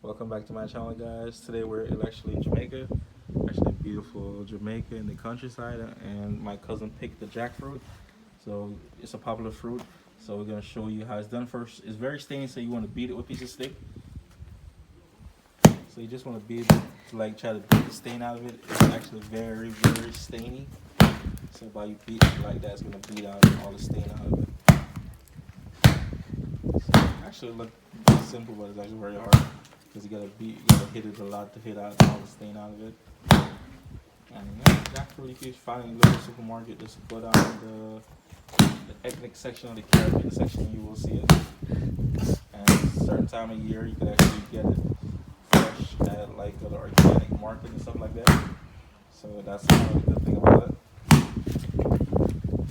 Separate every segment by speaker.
Speaker 1: Welcome back to my channel, guys. Today we're actually in Jamaica, actually beautiful Jamaica in the countryside, and my cousin picked the jackfruit. So it's a popular fruit. So we're gonna show you how it's done. First, it's very stainy, so you want to beat it with a piece of stick. So you just want to beat it to like try to beat the stain out of it. It's actually very stainy. So by you beat it like that, it's gonna beat out all the stain out of it. So actually, it looks simple, but it's actually very hard because you gotta hit it a lot to hit out all the stain out of it. And yeah, jackfruit you can find in a local supermarket. Just go down the ethnic section or the Caribbean section, you will see it. And a certain time of year, you can actually get it fresh at like the organic market and stuff like that. So that's another good thing about it.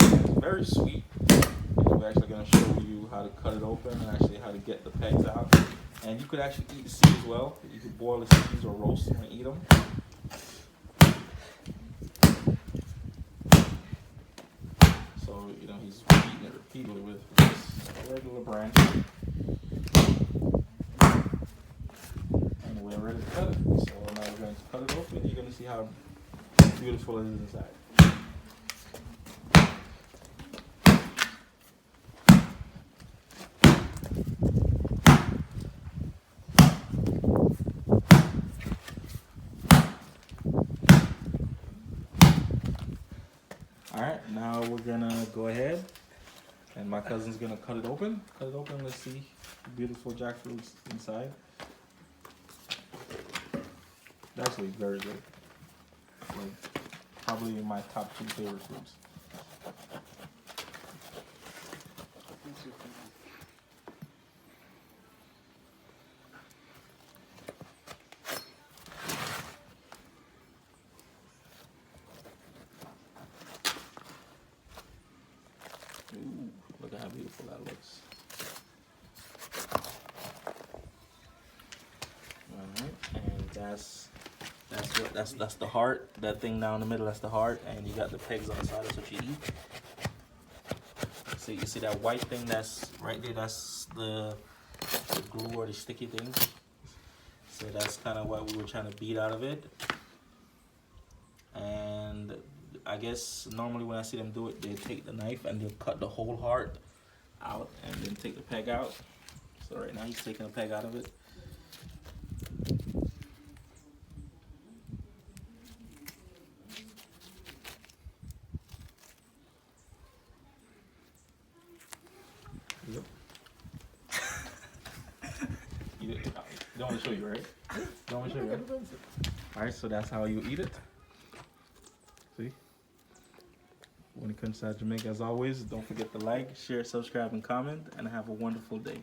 Speaker 1: And it's very sweet. We're actually going to show you how to cut it open and actually how to get the pegs out. And you could actually eat the seeds as well. You could boil the seeds or roast them and eat them. So, you know, he's eating it repeatedly with this regular brand. And we're ready to cut it. So now we're going to cut it open. You're going to see how beautiful it is inside. Alright, now we're gonna go ahead and my cousin's gonna cut it open. Let's see the beautiful jackfruits inside. It's actually very good. Like, probably my top 2 favorite fruits. Ooh, look at how beautiful that looks. Alright, and that's the heart. That thing down the middle, that's the heart, and you got the pegs on the side, that's what you eat. So you see that white thing that's right there, that's the glue or the sticky thing. So that's kind of what we were trying to beat out of it. And I guess normally when I see them do it, they take the knife and they'll cut the whole heart out and then take the peg out. So right now he's taking a peg out of it. Yep. You don't want to show you, right? Don't want to show you, right? Alright, so that's how you eat it. See? When it comes to Jamaica, as always, don't forget to like, share, subscribe, and comment, and have a wonderful day.